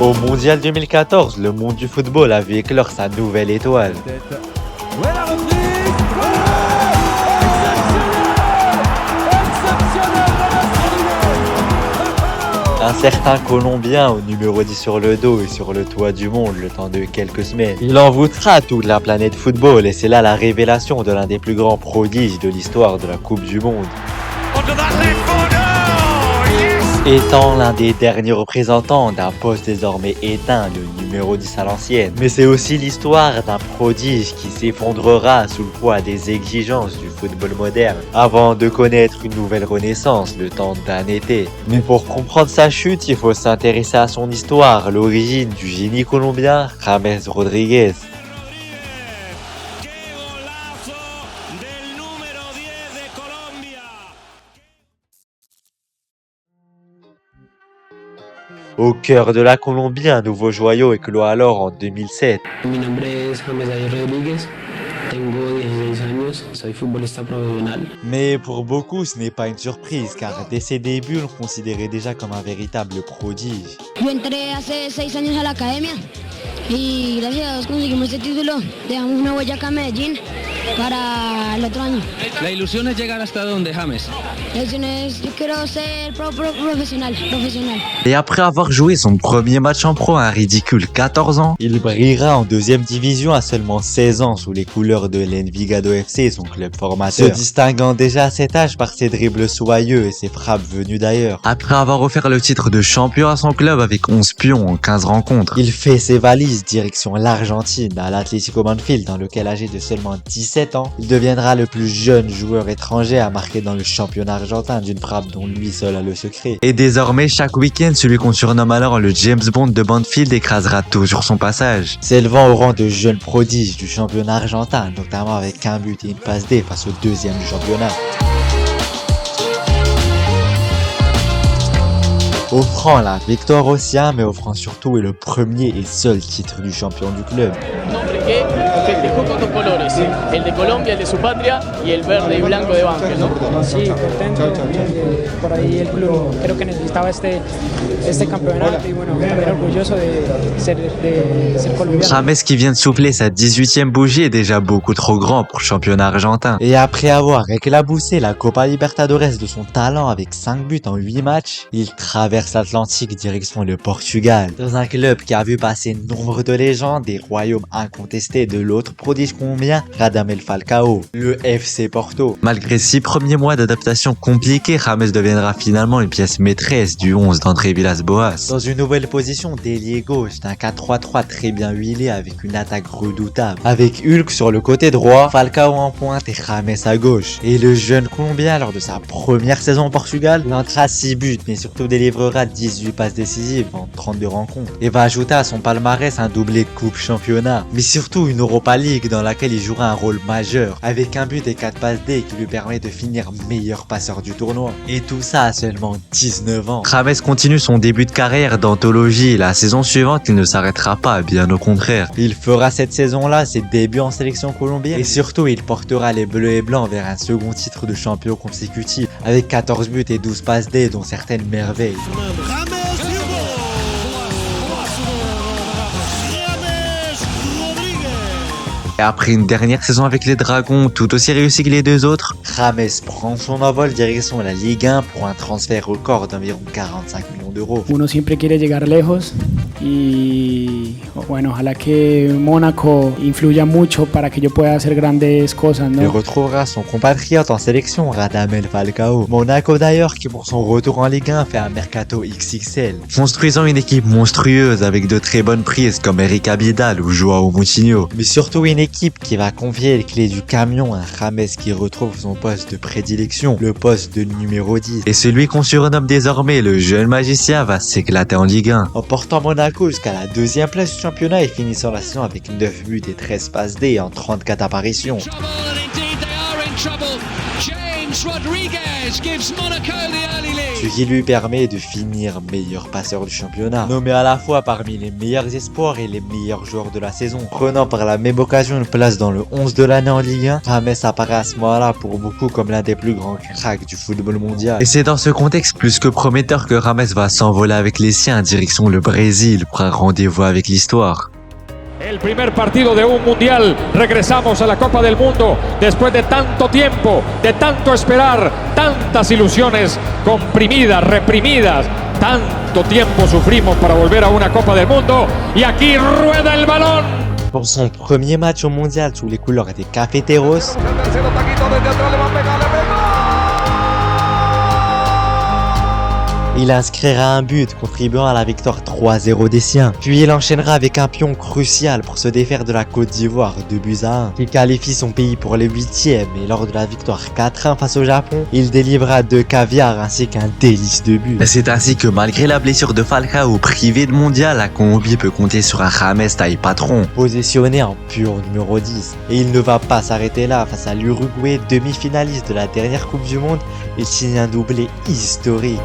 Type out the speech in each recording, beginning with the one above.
Au Mondial 2014, le monde du football a vu éclore sa nouvelle étoile. Ouais, la reprise. Un certain Colombien au numéro 10 sur le dos et sur le toit du monde le temps de quelques semaines. Il envoûtera toute la planète football et c'est là la révélation de l'un des plus grands prodiges de l'histoire de la Coupe du Monde. Étant l'un des derniers représentants d'un poste désormais éteint, le numéro 10 à l'ancienne. Mais c'est aussi l'histoire d'un prodige qui s'effondrera sous le poids des exigences du football moderne, avant de connaître une nouvelle renaissance le temps d'un été. Mais pour comprendre sa chute, il faut s'intéresser à son histoire, l'origine du génie colombien James Rodríguez. Au cœur de la Colombie, un nouveau joyau éclot alors en 2007. Mi nombre es James Rodríguez, tengo 16 años, soy futbolista profesional. Mais pour beaucoup, ce n'est pas une surprise, car dès ses débuts, on le considérait déjà comme un véritable prodige. Yo entré hace 6 años a la academia y gracias a Dios conseguimos este título. Dejamos una huella acá en Medellín para el otro año. La ilusión es llegar hasta donde, James. La ilusión es, yo quiero ser profesional. Et après avoir joué son premier match en pro à un ridicule 14 ans, il brillera en deuxième division à seulement 16 ans sous les couleurs de l'Envigado FC, son club formateur, se distinguant déjà à cet âge par ses dribbles soyeux et ses frappes venues d'ailleurs. Après avoir offert le titre de champion à son club avec 11 pions en 15 rencontres, il fait ses valises direction l'Argentine à l'Atlético Banfield, dans lequel, âgé de seulement 17 ans, il deviendra le plus jeune joueur étranger à marquer dans le championnat argentin d'une frappe dont lui seul a le secret. Et désormais, chaque week-end, celui qu'on surnomme alors le James Bond de Banfield écrasera tout sur son passage, s'élevant au rang de jeune prodige du championnat argentin, notamment avec un but et une passe D face au deuxième du championnat. Offrant la victoire au sien, mais offrant surtout le premier et seul titre du champion du club. Festejó con dos colores, el de Colombia, el de su patria y el verde y blanco de Banfield, ¿no? Sí, contento. Por ahí el club creo que necesitaba este campeonato y bueno, también orgulloso de ser colombiano. James qui vient de souffler sa 18e bougie est déjà beaucoup trop grand pour le championnat argentin. Et après avoir éclaboussé la Copa Libertadores de son talent avec 5 buts en 8 matchs, il traverse l'Atlantique direction le Portugal, dans un club qui a vu passer nombre de légendes des royaumes incontestés de l'autre prodige colombien, Radamel Falcao, le FC Porto. Malgré 6 premiers mois d'adaptation compliqués, James deviendra finalement une pièce maîtresse du 11 d'André Villas-Boas, dans une nouvelle position d'ailier gauche d'un 4-3-3 très bien huilé avec une attaque redoutable, avec Hulk sur le côté droit, Falcao en pointe et James à gauche. Et le jeune Colombien, lors de sa première saison au Portugal, il entra 6 buts, mais surtout délivrera 18 passes décisives en 32 rencontres, et va ajouter à son palmarès un doublé coupe championnat, mais surtout une Europa League dans laquelle il jouera un rôle majeur, avec un but et 4 passes D qui lui permet de finir meilleur passeur du tournoi. Et tout ça à seulement 19 ans. James continue son début de carrière d'anthologie. La saison suivante, il ne s'arrêtera pas, bien au contraire. Il fera cette saison-là ses débuts en sélection colombienne, et surtout il portera les bleus et blancs vers un second titre de champion consécutif, avec 14 buts et 12 passes D, dont certaines merveilles. Et après une dernière saison avec les Dragons tout aussi réussie que les deux autres, James prend son envol direction la Ligue 1 pour un transfert record d'environ 45 millions d'euros. Uno siempre quiere llegar lejos y bueno, ojalá que Mónaco influya mucho para que yo pueda hacer grandes cosas, ¿no? Il retrouvera son compatriote en sélection, Radamel Falcao. Monaco d'ailleurs qui pour son retour en Ligue 1 fait un mercato XXL, construisant une équipe monstrueuse avec de très bonnes prises comme Eric Abidal ou Joao Moutinho. Mais surtout une équipe qui va confier les clés du camion à James qui retrouve son poste de prédilection, le poste de numéro 10. Et celui qu'on surnomme désormais le jeune magicien va s'éclater en Ligue 1, en portant Monaco jusqu'à la 2e place du championnat et finissant la saison avec 9 buts et 13 passes D en 34 apparitions. James Rodriguez gives Monaco the early lead. Ce qui lui permet de finir meilleur passeur du championnat, nommé à la fois parmi les meilleurs espoirs et les meilleurs joueurs de la saison. Prenant par la même occasion une place dans le 11 de l'année en Ligue 1, James apparaît à ce moment-là pour beaucoup comme l'un des plus grands cracks du football mondial. Et c'est dans ce contexte plus que prometteur que James va s'envoler avec les siens en direction le Brésil pour un rendez-vous avec l'histoire. El primer partido de un mundial. Regresamos a la Copa del Mundo después de tanto tiempo, de tanto esperar, tantas ilusiones comprimidas, reprimidas. Tanto tiempo sufrimos para volver a una Copa del Mundo y aquí rueda el balón. Pour son premier match au mondial sous les couleurs des Cafeteros, il inscrira un but contribuant à la victoire 3-0 des siens. Puis il enchaînera avec un pion crucial pour se défaire de la Côte d'Ivoire 2-1, qui qualifie son pays pour les 8e, et lors de la victoire 4-1 face au Japon, il délivra 2 caviars ainsi qu'un délice de but. C'est ainsi que malgré la blessure de Falcao privé de mondial, la Colombie peut compter sur un James taille patron, positionné en pur numéro 10. Et il ne va pas s'arrêter là. Face à l'Uruguay, demi-finaliste de la dernière Coupe du Monde, il signe un doublé historique.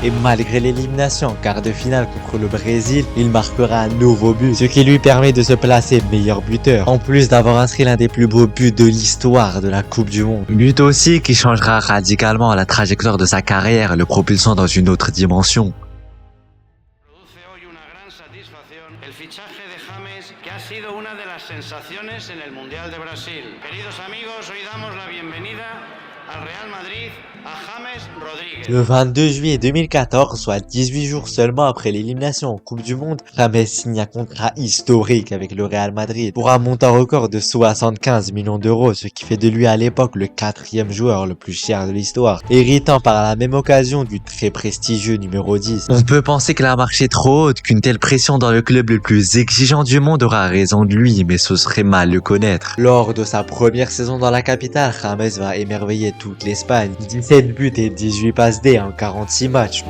Et malgré l'élimination en quart de finale contre le Brésil, il marquera un nouveau but, ce qui lui permet de se placer meilleur buteur, en plus d'avoir inscrit l'un des plus beaux buts de l'histoire de la Coupe du Monde. But aussi qui changera radicalement la trajectoire de sa carrière, le propulsant dans une autre dimension. El fichaje de James, que ha sido una de las sensaciones en el Mundial de Brasil. Queridos amigos, hoy damos la bienvenida al Real Madrid a James Rodríguez. Le 22 juillet 2014, soit 18 jours seulement après l'élimination en Coupe du Monde, James signe un contrat historique avec le Real Madrid pour un montant record de 75 millions d'euros, ce qui fait de lui à l'époque le 4e joueur le plus cher de l'histoire, héritant par la même occasion du très prestigieux numéro 10. On peut penser qu'elle a marché trop haute, qu'une telle pression dans le club le plus exigeant du monde aura raison de lui, mais ce serait mal le connaître. Lors de sa première saison dans la capitale, James va émerveiller toute l'Espagne. 17 buts et 18 passes D en 46 matchs.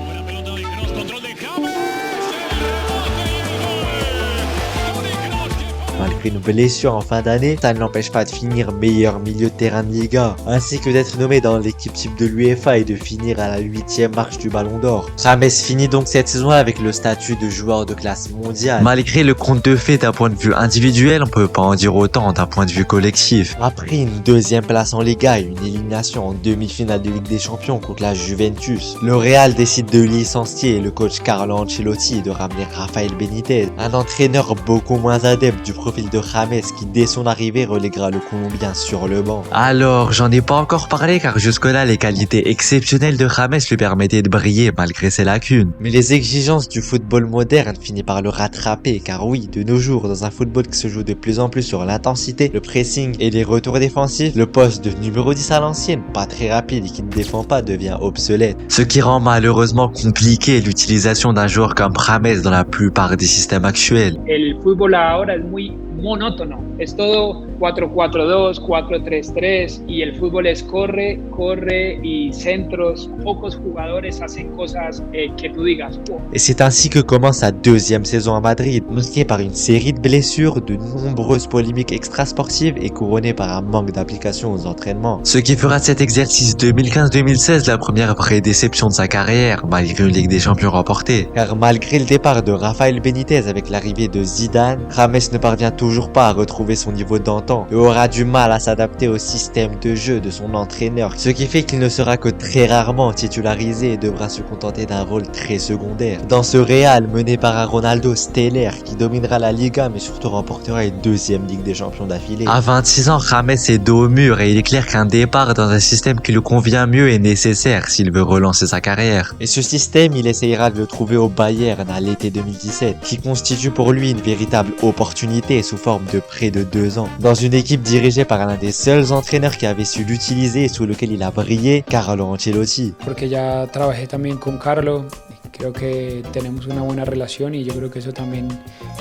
Malgré une blessure en fin d'année, ça ne l'empêche pas de finir meilleur milieu de terrain de Liga, ainsi que d'être nommé dans l'équipe type de l'UEFA et de finir à la 8e marche du Ballon d'Or. James finit donc cette saison avec le statut de joueur de classe mondiale. Malgré le conte de fait d'un point de vue individuel, on peut pas en dire autant d'un point de vue collectif. Après une 2e place en Liga et une élimination en demi-finale de Ligue des Champions contre la Juventus, le Real décide de licencier le coach Carlo Ancelotti et de ramener Rafael Benitez, un entraîneur beaucoup moins adepte du profil de James qui dès son arrivée reléguera le Colombien sur le banc. Alors, j'en ai pas encore parlé car jusque-là les qualités exceptionnelles de James lui permettaient de briller malgré ses lacunes. Mais les exigences du football moderne finissent par le rattraper car oui, de nos jours, dans un football qui se joue de plus en plus sur l'intensité, le pressing et les retours défensifs, le poste de numéro 10 à l'ancienne, pas très rapide et qui ne défend pas, devient obsolète. Ce qui rend malheureusement compliqué l'utilisation d'un joueur comme James dans la plupart des systèmes actuels. El fútbol ahora es muy monótono. Es todo 4-4-2, 4-3-3 y el fútbol es corre, corre y centros. Pocos jugadores hacen cosas que tú digas. Oh. Et c'est ainsi que commence sa 2e saison à Madrid, marquée par une série de blessures, de nombreuses polémiques extrasportives et couronnée par un manque d'application aux entraînements. Ce qui fera de cet exercice 2015-2016 la première vraie déception de sa carrière, malgré une Ligue des Champions remportée. Car malgré le départ de Rafael Benitez avec l'arrivée de Zidane, James ne parvient toujours pas à retrouver son niveau d'antan et aura du mal à s'adapter au système de jeu de son entraîneur, ce qui fait qu'il ne sera que très rarement titularisé et devra se contenter d'un rôle très secondaire. Dans ce Real mené par un Ronaldo stellaire qui dominera la Liga mais surtout remportera une 2e Ligue des Champions d'affilée. À 26 ans, James est dos au mur et il est clair qu'un départ dans un système qui le convient mieux est nécessaire s'il veut relancer sa carrière. Et ce système, il essayera de le trouver au Bayern à l'été 2017, qui constitue pour lui une véritable opportunité sous forme de près de 2 ans, dans une équipe dirigée par l'un des seuls entraîneurs qui avait su l'utiliser et sous lequel il a brillé, Carlo Ancelotti. Porque ya trabajé también con Carlo, creo que tenemos una buena relación y yo creo que eso también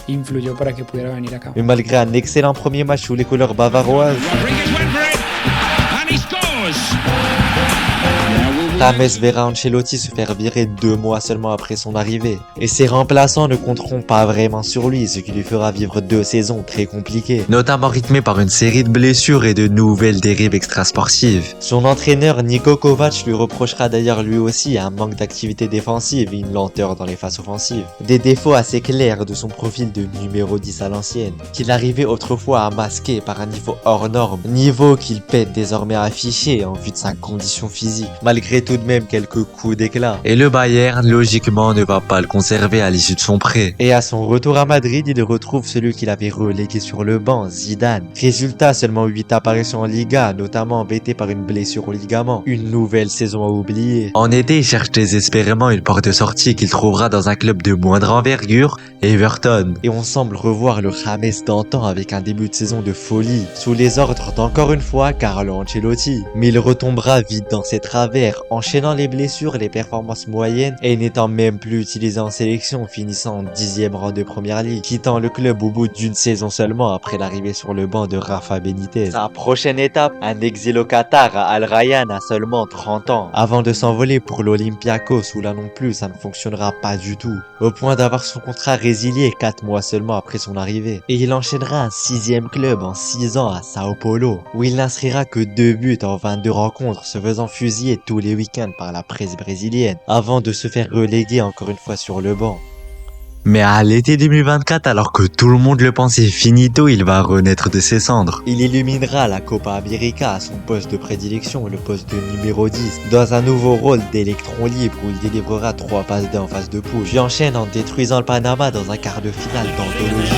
influyó para que pudiera venir acá. Mais malgré un excellent premier match sous les couleurs bavaroises, Rodriguez went for it, and he scores. James verra Ancelotti se faire virer 2 mois seulement après son arrivée. Et ses remplaçants ne compteront pas vraiment sur lui, ce qui lui fera vivre 2 saisons très compliquées, notamment rythmées par une série de blessures et de nouvelles dérives extrasportives. Son entraîneur Niko Kovac lui reprochera d'ailleurs lui aussi un manque d'activité défensive et une lenteur dans les phases offensives. Des défauts assez clairs de son profil de numéro 10 à l'ancienne, qu'il arrivait autrefois à masquer par un niveau hors norme, niveau qu'il pète désormais à afficher en vue de sa condition physique, malgré tout de même quelques coups d'éclat. Et le Bayern, logiquement, ne va pas le conserver à l'issue de son prêt. Et à son retour à Madrid, il retrouve celui qu'il avait relégué sur le banc, Zidane. Résultat, seulement 8 apparitions en Liga, notamment embêté par une blessure au ligament. Une nouvelle saison à oublier. En été, il cherche désespérément une porte de sortie qu'il trouvera dans un club de moindre envergure, Everton. Et on semble revoir le James d'antan avec un début de saison de folie, sous les ordres d'encore une fois Carlo Ancelotti. Mais il retombera vite dans ses travers, enchaînant les blessures, les performances moyennes et n'étant même plus utilisé en sélection, finissant en 10e rang de première ligue, quittant le club au bout d'une saison seulement après l'arrivée sur le banc de Rafa Benitez. Sa prochaine étape, un exil au Qatar à Al Rayyan à seulement 30 ans, avant de s'envoler pour l'Olympiakos où là non plus ça ne fonctionnera pas du tout, au point d'avoir son contrat résilié 4 mois seulement après son arrivée. Et il enchaînera un 6e club en 6 ans à Sao Paulo, où il n'inscrira que 2 buts en 22 rencontres, se faisant fusiller tous les week-ends par la presse brésilienne, avant de se faire reléguer encore une fois sur le banc. Mais à l'été 2024, alors que tout le monde le pensait finito, il va renaître de ses cendres. Il illuminera la Copa América à son poste de prédilection, le poste de numéro 10, dans un nouveau rôle d'électron libre où il délivrera 3 passes D en phase de poule, puis enchaîne en détruisant le Panama dans un quart de finale d'anthologie.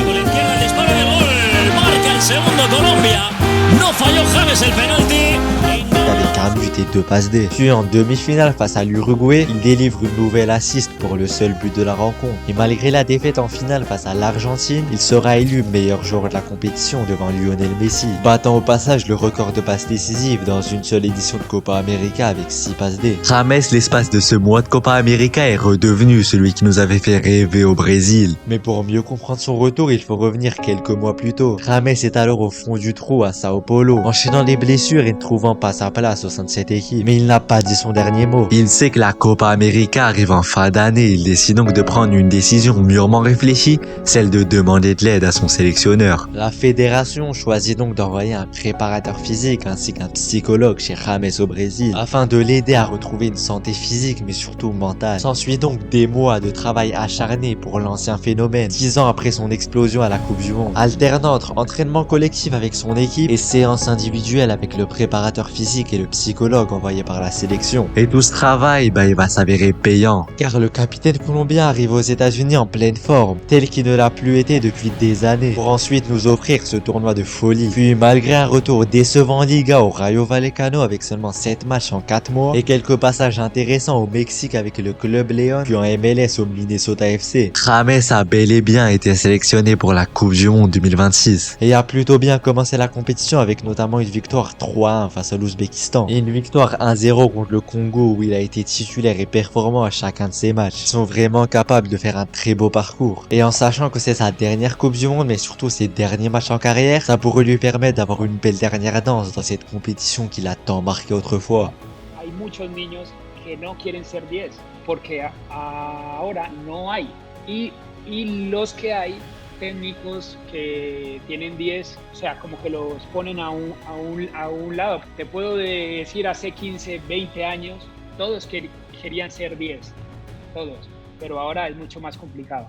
Avec un but et 2 passes D. Puis en demi-finale face à l'Uruguay, il délivre une nouvelle assist pour le seul but de la rencontre. Et malgré la défaite en finale face à l'Argentine, il sera élu meilleur joueur de la compétition devant Lionel Messi, battant au passage le record de passes décisives dans une seule édition de Copa América avec 6 passes D. James, l'espace de ce mois de Copa América, est redevenu celui qui nous avait fait rêver au Brésil. Mais pour mieux comprendre son retour, il faut revenir quelques mois plus tôt. James est alors au fond du trou à Sao Paulo, enchaînant les blessures et ne trouvant pas sa place au sein de cette équipe. Mais il n'a pas dit son dernier mot. Il sait que la Copa América arrive en fin d'année. Il décide donc de prendre une décision mûrement réfléchie, celle de demander de l'aide à son sélectionneur. La fédération choisit donc d'envoyer un préparateur physique ainsi qu'un psychologue chez James au Brésil, afin de l'aider à retrouver une santé physique mais surtout mentale. S'ensuit donc des mois de travail acharné pour l'ancien phénomène, 10 ans après son explosion à la Coupe du Monde, alternant entre entraînement collectif avec son équipe et séances individuelles avec le préparateur physique et le psychologue envoyé par la sélection. Et tout ce travail, il va s'avérer payant, car le capitaine colombien arrive aux États-Unis en pleine forme, tel qu'il ne l'a plus été depuis des années, pour ensuite nous offrir ce tournoi de folie. Puis malgré un retour décevant en Liga au Rayo Vallecano avec seulement 7 matchs en 4 mois et quelques passages intéressants au Mexique avec le Club León, puis en MLS au Minnesota FC, James a bel et bien été sélectionné pour la Coupe du Monde 2026 et a plutôt bien commencé la compétition avec notamment une victoire 3-1 face à l'Ouzbékistan et une victoire 1-0 contre le Congo où il a été titulaire et performant à chacun de ses matchs. Ils sont vraiment capables de faire un très beau parcours. Et en sachant que c'est sa dernière Coupe du Monde mais surtout ses derniers matchs en carrière, ça pourrait lui permettre d'avoir une belle dernière danse dans cette compétition qu'il a tant marqué autrefois. Hay muchos niños que no quieren ser 10 porque ahora no hay y los que hay técnicos que tienen 10, o sea, como que los ponen a un lado. Te puedo decir, hace 15, 20 años, todos querían ser 10, todos, pero ahora es mucho más complicado.